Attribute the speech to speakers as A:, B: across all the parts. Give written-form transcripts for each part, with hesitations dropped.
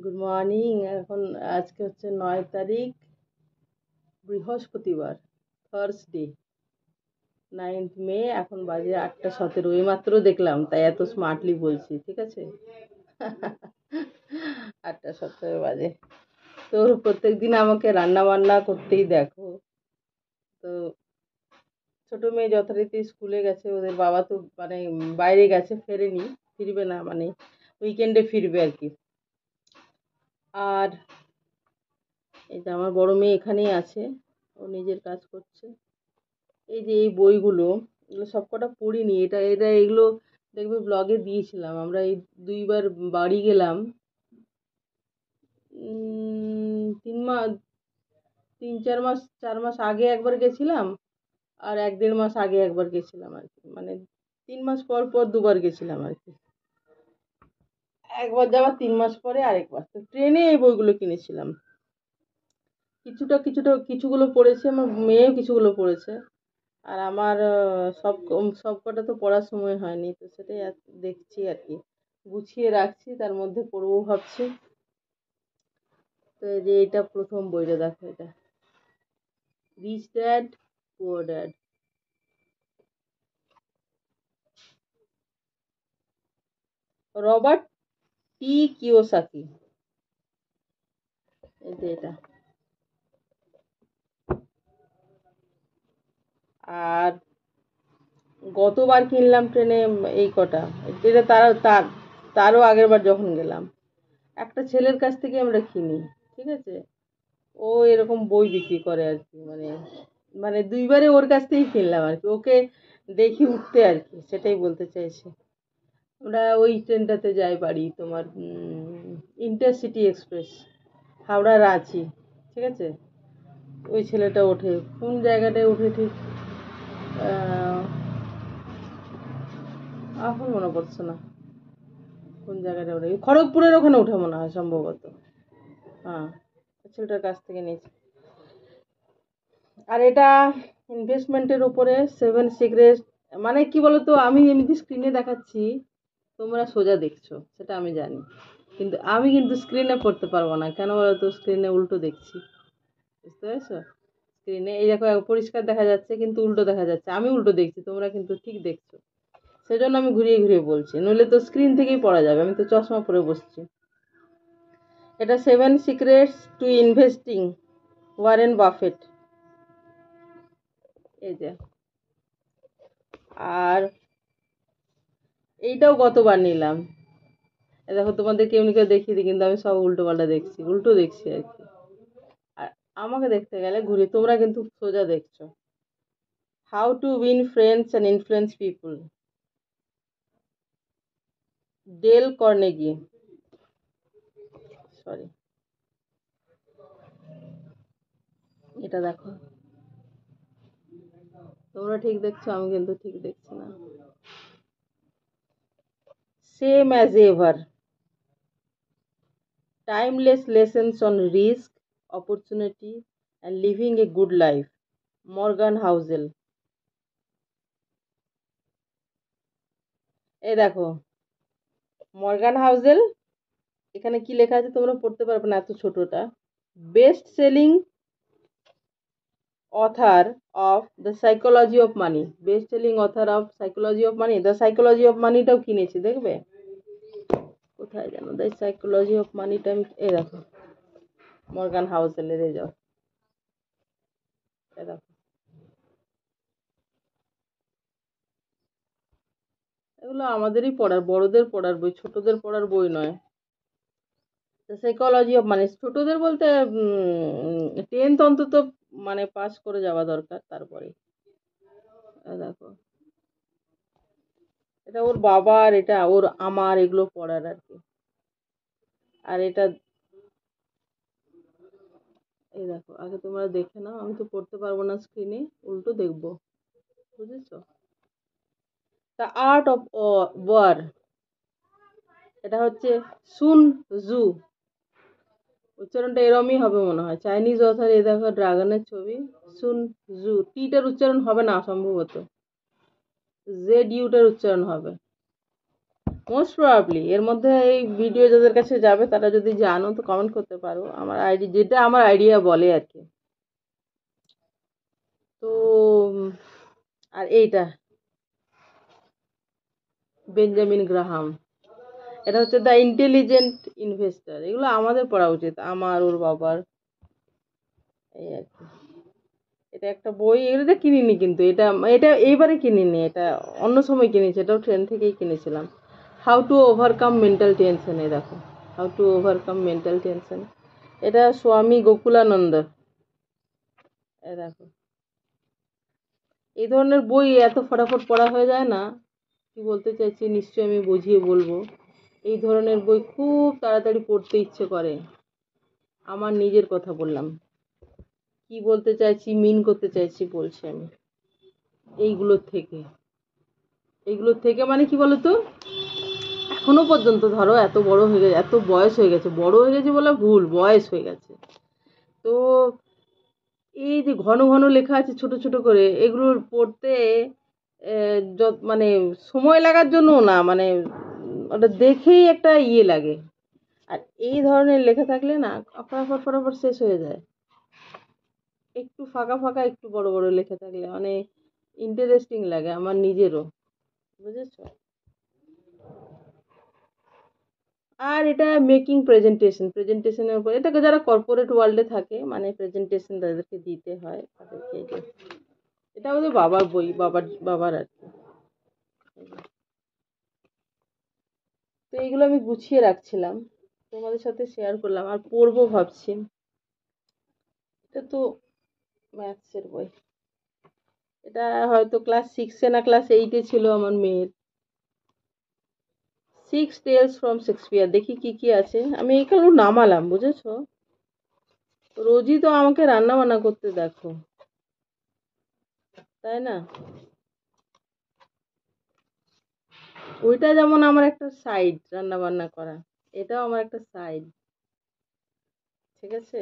A: Good morning. এখন আজকে হচ্ছে 9 তারিখ, বৃহস্পতিবার, থার্সডে, 9th মে। এখন বাজে 8টা 17। এইমাত্র দেখলাম, তাই এত স্মার্টলি বলছি, ঠিক আছে? 8টা 17 বাজে। তো প্রত্যেক দিন আমাকে রান্না বান্না করতেই দেখো। তো ছোট মেয়ে যথারীতি স্কুলে গেছে, ওদের বাবা তো মানে বাইরে গেছে, ফেরেনি, ফিরবে না, মানে উইকেন্ডে ফিরবে আর কি। আর এই যে আমার বড় মেয়ে এখানেই আছে, ও নিজের কাজ করছে। এই যে এই বইগুলো, এগুলো সবকটা পড়িনি। এগুলো দেখবে ব্লগে দিয়েছিলাম। আমরা এই 2বার বাড়ি গেলাম। 3 মাস, 3 4 মাস, 4 মাস আগে একবার গেছিলাম, আর 1 1.5 মাস আগে একবার গেছিলাম আর কি। মানে 3 মাস পর পর 2বার গেছিলাম আর কি। একবার যাওয়ার 3 মাস পরে আরেকবার। তো ট্রেনে এই বইগুলো কিনেছিলাম। কিছুগুলো পড়েছে, আমার মেয়েও কিছুগুলো পড়েছে। আর আমার সবকটা তো পড়ার সময় হয়নি, তো সেটাই দেখছি আর কি, গুছিয়ে রাখছি, তার মধ্যে পড়বো ভাবছি। তো এই যে এটা প্রথম বইটা, দেখো, এটা rich dad poor dad. Robert T Kiyosaki. এই যে এটা। আর গতবার কিনলাম ট্রেনে এই কটা, এটা তারও আগের বার যখন গেলাম, একটা ছেলের কাছ থেকে আমরা কিনি, ঠিক আছে? ও এরকম বই বিক্রি করে আর কি, মানে মানে 2বারে ওর কাছ থেকেই কিনলাম আর কি, ওকে দেখি উঠতে আর কি, সেটাই বলতে চাইছি। আমরা ওই ট্রেনটাতে যাই বাড়ি, তোমার ইন্টারসিটি এক্সপ্রেস, হাওড়া রাঁচি, ঠিক আছে? ওই ছেলেটা ওঠে, কোন জায়গাটায় ওঠে ঠিক এখন মনে পড়ছে না কোন জায়গাটা ওঠে। খড়গপুরের ওখানে ওঠে মনে হয় সম্ভবত। হ্যাঁ, ছেলেটার কাছ থেকে নিয়েছি। আর এটা ইনভেস্টমেন্টের উপরে 7 সিক্রেট। মানে কি বলতো, আমি এমনি স্ক্রিনে দেখাচ্ছি, তোমরা সোজা দেখছো, সেটা আমি জানি, কিন্তু আমি কিন্তু স্ক্রিনে পড়তে পারবো না। কেন বলতো, স্ক্রিনে উল্টো দেখছি, বুঝতে পেরেছো? স্ক্রিনে এই দেখো পরিষ্কার দেখা যাচ্ছে, কিন্তু উল্টো দেখা যাচ্ছে। আমি উল্টো দেখছি, তোমরা কিন্তু ঠিক দেখছো। সেজন্য আমি ঘুরিয়ে ঘুরিয়ে বলছি, নইলে তো স্ক্রিন থেকেই পড়া যাবে। আমি তো চশমা পরে বসছি। এটা 7 secrets two investing, Warren Buffett. এই যে। আর এইটাও গতবার নিলাম। দেখো, তোমাদের কেউ কেউ দেখিয়ে দিই, কিন্তু আমি সব উল্টো পাল্টা দেখছি, উল্টো দেখছি আর কি। আর আমাকে দেখতে গেলে ঘুরে, তোমরা কিন্তু সোজা দেখছো। How to win friends and influence people, Dale Carnegie. Sorry, এটা দেখো, তোমরা ঠিক দেখছো, আমি কিন্তু ঠিক দেখছি না। Same as ever, timeless lessons on risk, opportunity and living a good life, Morgan Housel. এই দেখো, মর্গান হাউজেল। এখানে কি লেখা আছে তোমরা পড়তে পারবে না, এত ছোটটা। Best selling author of the psychology of money, best selling author of psychology of money. The psychology of মানিটাও কিনেছি, দেখবে কোথায় জানো, দ্য সাইকোলজি অফ মানিটা আমি, এই দেখো, মর্গান হাউসেলের, এই যাও, এই দেখো। এগুলো আমাদেরই পড়ার, বড়দের পড়ার বই, ছোটদের পড়ার বই নয়। দ্য সাইকোলজি অফ মানি, ছোটদের বলতে 10th অন্তত মানে পাস করে যাওয়া দরকার, তারপরে। দেখো, এটা ওর বাবার, এটা ওর আমার, এগুলো পড়ার আর কি। আর এটা, এই দেখো, আগে তোমরা দেখে নাও, আমি তো পড়তে পারবো না স্ক্রিনে, উল্টো দেখবো, বুঝেছো? দ্য আর্ট অফ ওয়ার, এটা হচ্ছে সুন জু। উচ্চারণটা এরমই হবে মনে হয়, চাইনিজ অথার। এই দেখো ড্রাগনের ছবি, সুন জু। টিটার উচ্চারণ হবে না সম্ভবত, জেড ইউটার উচ্চারণ হবে। মোস্ট প্রবাবলি এর মধ্যে এই ভিডিও যাদের কাছে যাবে তারা যদি জানো তো কমেন্ট করতে পারো, আমার যেটা আমার আইডিয়া বলে আর কি। তো আর এইটা বেঞ্জামিন গ্রাহাম, এটা হচ্ছে দ্য ইন্টেলিজেন্ট ইনভেস্টর। এগুলো আমাদের পড়া উচিত, আমার ওর বাবার, এই আর কি। এটা একটা বই, এটা কিনিনি কিন্তু, এটা এটা এইবারে কিনিনি, এটা অন্য সময় কিনেছি, এটাও ট্রেন থেকেই কিনেছিলাম। How to overcome mental tension, এই দেখো, how to overcome mental tension, এটা স্বামী গোকুলানন্দ। এই দেখো, এই ধরনের বই এত ফটাফট পড়া হয়ে যায় না। কি বলতে চাইছি নিশ্চয়ই আমি বুঝিয়ে বলবো। এই ধরনের বই খুব তাড়াতাড়ি পড়তে ইচ্ছে করে। আমার নিজের কথা বললাম, কি বলতে চাইছি মিন করতে চাইছি বলছি আমি। এইগুলোর থেকে, এইগুলোর থেকে মানে কি বলতো, এখনো পর্যন্ত ধরো এত বড় হয়ে গেছে, এত বয়স হয়ে গেছে, বড় হয়ে গেছে বলে ভুল, বয়স হয়ে গেছে তো এই যে ঘন ঘন লেখা আছে ছোট ছোট করে, এগুলোর পড়তে মানে সময় লাগার জন্য না, মানে ওটা দেখেই একটা ইয়ে লাগে। আর এই ধরনের লেখা থাকলে না ফটাফট ফটাফট শেষ হয়ে যায়। একটু ফাঁকা ফাঁকা একটু বড় বড় লেখা থাকলে মানে ইন্টারেস্টিং লাগে আমার নিজেরও, বুঝেছো। আর এটা মেকিং প্রেজেন্টেশন, প্রেজেন্টেশনের উপর, এটাকে যারা কর্পোরেট ওয়ার্ল্ডে থাকে মানে প্রেজেন্টেশন তাদেরকে দিতে হয়, তাদেরকে এটা ওদের বাবার বই, বাবার আর কি। তো এইগুলো আমি গুছিয়ে রাখছিলাম, তোমাদের সাথে শেয়ার করলাম, আর পড়বো ভাবছি। এটা তো ম্যাথসের বই, এটা হয়তো ক্লাস 6-এ না ক্লাস 8-এ ছিল আমার মেয়ের। 6 টেলস ফ্রম শেক্সপিয়ার, দেখি কি কি আছে। আমি এইগুলো নামালাম, বুঝেছো। রোজই তো আমাকে রান্না বান্না করতে দেখো, তাই না। ওইটা যেমন আমার একটা সাইড, রান্না বান্না করা, এটাও আমার একটা সাইড, ঠিক আছে।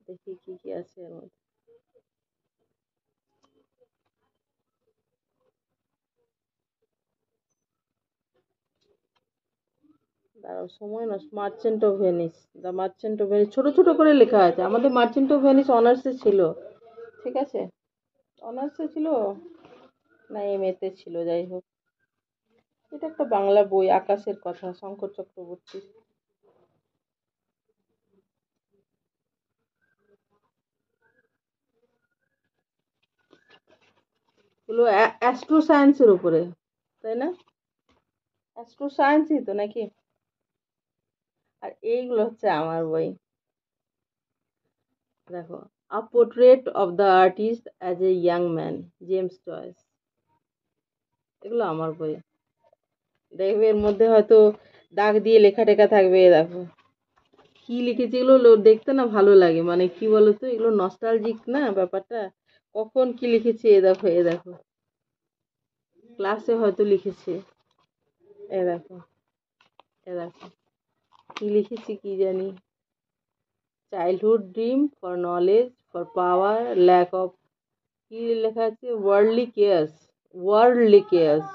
A: দেখি কি কি আছে এর মধ্যে। দাঁড়াও, সময় নষ্ট, merchant of Venice, the merchant of Venice, ছোট ছোট করে লেখা আছে। আমাদের মার্চেন্ট অফ ভেনিস অনার্সে ছিল, ঠিক আছে। অনার্সে ছিল না এমএতে ছিল, যাই হোক। এটা একটা বাংলা বই, আকাশের কথা, শঙ্কর চক্রবর্তী। এগুলো অ্যাস্ট্রো সায়েন্সের উপরে, তাই না। অ্যাস্ট্রো সায়েন্সই তো নাকি। আর এইগুলো হচ্ছে আমার বই, দেখো, a portrait of the artist as a young man, James Joyce. এগুলো আমার বই, দেখবে এর মধ্যে হয়তো দাগ দিয়ে লেখা টেখা থাকবে। দেখো কি লিখেছি, এগুলো দেখতে না ভালো লাগে, মানে কি বলতো, এগুলো নস্টালজিক না ব্যাপারটা, কখন কি লিখেছি। এ দেখো, এ দেখো, ক্লাসে হয়তো লিখেছি। এ দেখো, এ দেখো কি লিখেছি কি জানি, childhood dream for knowledge for power lack of, কি লেখা আছে, worldly cares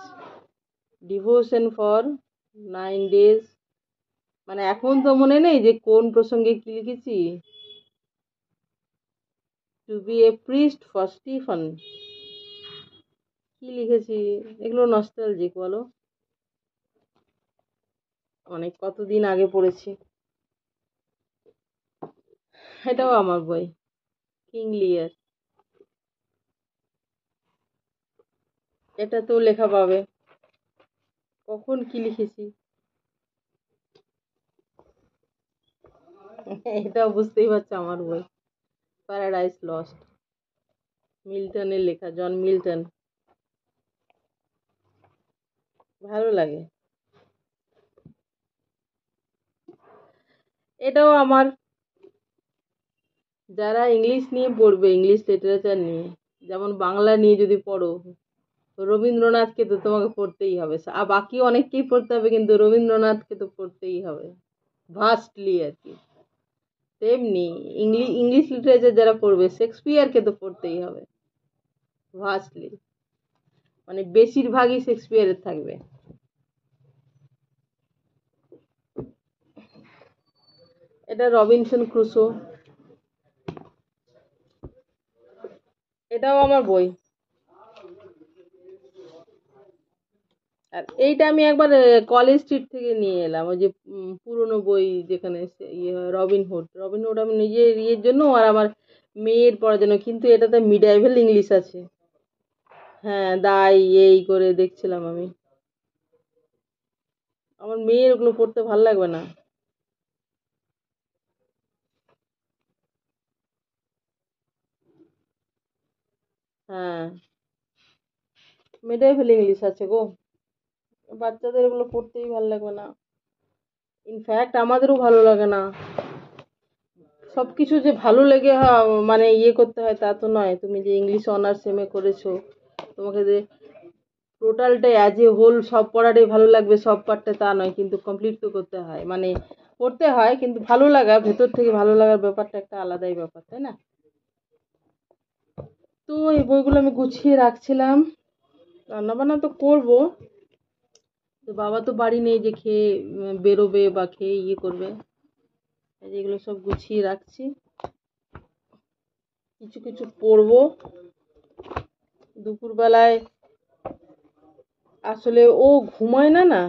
A: devotion for 9 days, মানে এখন তো মনে নেই যে কোন প্রসঙ্গে কি লিখেছি। To be a priest for Stephen, কি লিখেছি। এগুলো নস্টালজিক বলো, অনেক কতদিন আগে পড়েছি। এটাও আমার বই, কিং লিয়ার, এটা তো লেখা পাবে কখন কি লিখেছি। এটাও বুঝতেই পারছো আমার বই, প্যারাডাইস লস্ট, মিল্টনের লেখা, জন মিল্টন, ভালো লাগে। এটাও আমার, যারা ইংলিশ নিয়ে পড়বে, ইংলিশ লিটারেচার নিয়ে, যেমন বাংলা নিয়ে যদি পড়ো, রবীন্দ্রনাথকে তো তোমাকে পড়তেই হবে, আর বাকি অনেককেই পড়তে হবে, কিন্তু রবীন্দ্রনাথকে তো পড়তেই হবে ভাস্টলি আর কি। তেমনি ইংলিশ লিটারেচার যারা পড়বে, শেক্সপিয়ারকে তো পড়তেই হবে ভাস্টলি। মানে বেশিরভাগই শেক্সপিয়ারের থাকবে। এটা রবিনসন ক্রুসো, এটাও আমার বই। আর এইটা আমি একবার কলেজ স্ট্রিট থেকে নিয়ে এলাম, ওই যে পুরনো বই যেখানে রবিন হুড আমি নিজের ইয়ের জন্য আর আমার মেয়ের পড়ার জন্য, কিন্তু এটাতে মিডাইভেল ইংলিশ আছে। হ্যাঁ, দাই এই করে দেখছিলাম আমি। আমার মেয়ের ওগুলো পড়তে ভালো লাগবে না। হ্যাঁ, মিডাইভেল ইংলিশ আছে গো, বাচ্চাদের এগুলো পড়তেই ভালো লাগবে না। ইনফ্যাক্ট আমাদেরও ভালো লাগে না। সবকিছু যে ভালো লেগে মানে ইয়ে করতে হয় তা তো নয়। তুমি যে ইংলিশ অনার্স এমএ করেছো, তোমাকে যে টোটালটাই অ্যাজ এ হোল সব পড়াটাই ভালো লাগবে সব পার্টটা তা নয়, কিন্তু কমপ্লিট তো করতে হয়, মানে পড়তে হয়, কিন্তু ভালো লাগা ভেতর থেকে ভালো লাগার ব্যাপারটা একটা আলাদাই ব্যাপার, তাই না? তো এই বইগুলো আমি গুছিয়ে রাখছিলাম, রান্না বান্না তো করবো, তো বাবা তো বাড়ি নেই যে খেয়ে বেরোবে বা খেয়ে ইয়ে করবে, এই যে এগুলো সব গুছিয়ে রাখছি, কিছু কিছু পড়বো দুপুরবেলায়। আসলে ও ঘুমায় না না,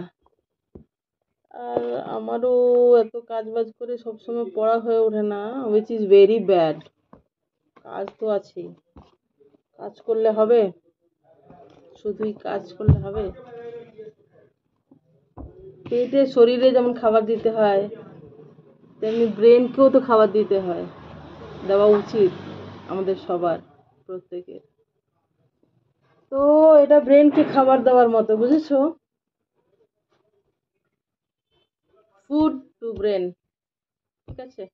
A: আর আমারও এত কাজ বাজ করে সবসময় পড়া হয়ে ওঠে না, উইচ ইজ ভেরি ব্যাড। কাজ তো আছেই, কাজ করলে হবে, শুধুই কাজ করলে হবে? পেটে শরীরে যেমন খাবার দিতে হয়, তেমনি ব্রেনকেও তো খাবার দিতে হয়, দেওয়া উচিত আমাদের সবার, প্রত্যেকের। তো এটা ব্রেনকে খাবার দেওয়ার মতো, বুঝেছো? ফুড টু ব্রেন, ঠিক আছে?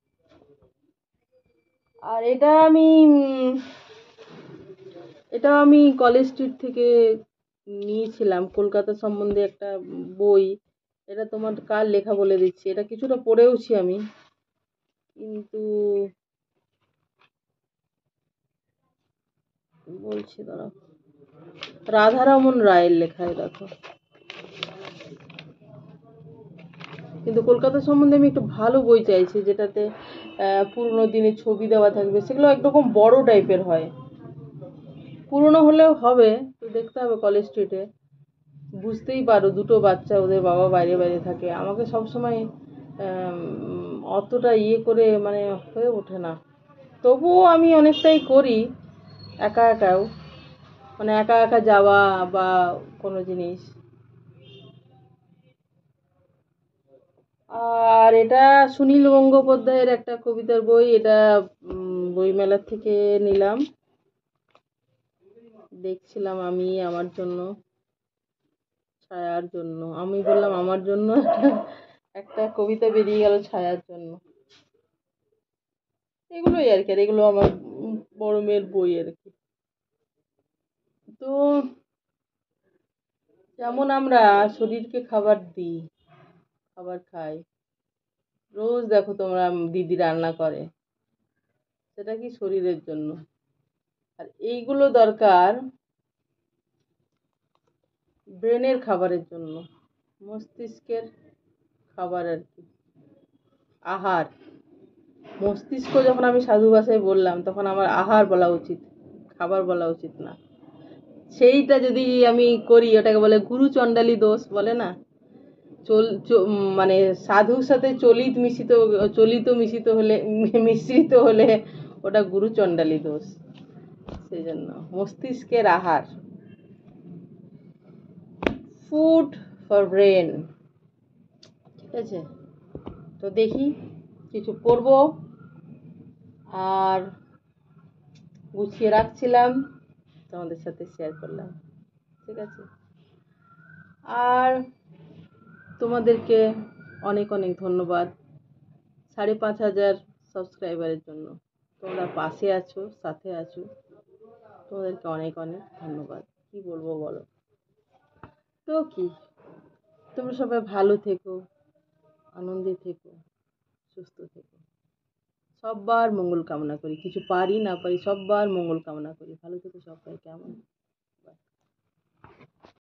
A: আর এটা আমি কলেজ স্ট্রিট থেকে নিয়েছিলাম, কলকাতা সম্বন্ধে একটা বই। এটা তোমার কার লেখা বলে দিচ্ছি, এটা কিছুটা পড়েওছি আমি, কিন্তু বলছি দাঁড়াও, রাধারমন রায়ের লেখা, দেখো। কিন্তু কলকাতা সম্বন্ধে আমি একটু ভালো বই চাইছি, যেটাতে পুরোনো দিনের ছবি দেওয়া থাকবে, সেগুলো একরকম বড় টাইপের হয়। পুরোনো হলেও হবে, তো দেখতে হবে কলেজ স্ট্রিটে। বুঝতেই পারো দুটো বাচ্চা, ওদের বাবা বাইরে বাইরে থাকে, আমাকে সবসময় অতটা ইয়ে করে মানে হয়ে ওঠে না। তবুও আমি অনেকটাই করি, একা একাও, মানে একা একা যাওয়া বা কোনো জিনিস। আর এটা সুনীল গঙ্গোপাধ্যায়ের একটা কবিতার বই, এটা বইমেলার থেকে নিলাম, দেখছিলাম আমি আমার জন্য, ছায়ার জন্য, আমি বললাম আমার জন্য, একটা কবিতা বেরিয়ে গেল ছায়ার জন্য। এগুলোই আর কি, আর এগুলো আমার বড় মেয়ের বই আর কি। তো যেমন আমরা শরীরকে খাবার দিই, খাবার খাই, রোজ দেখো তোমরা দিদি রান্না করে, সেটা কি শরীরের জন্য। আর এইগুলো দরকার ব্রেনের খাবারের জন্য, মস্তিষ্কের খাবার আর কি, আহার। মস্তিষ্ক যখন আমি সাধু ভাষায় বললাম, তখন আমার আহার বলা উচিত, খাবার বলা উচিত না। সেইটা যদি আমি করি, ওটাকে বলে গুরু চণ্ডালী দোষ, বলে না? মানে সাধুর সাথে মিশ্রিত হলে ওটা গুরু চণ্ডালী দোষ। সেই জন্য মস্তিষ্কের আহার, ফুড ফর ব্রেন, ঠিক আছে? তো দেখি কিছু পড়বো, আর গুছিয়ে রাখছিলাম, তোমাদের সাথে শেয়ার করলাম, ঠিক আছে? আর তোমাদেরকে অনেক অনেক ধন্যবাদ 5,500 সাবস্ক্রাইবারের জন্য। তোমরা পাশে আছো, সাথে আছো, তোমাদেরকে অনেক অনেক ধন্যবাদ। কি বলবো বলো? তো কি, তোমরা সবাই ভালো থেকো, আনন্দে থেকো, সুস্থ থেকো, সবার মঙ্গল কামনা করি, কিছু পারি না পারি সবার মঙ্গল কামনা করি। ভালো থেকো সবাই, কেমন?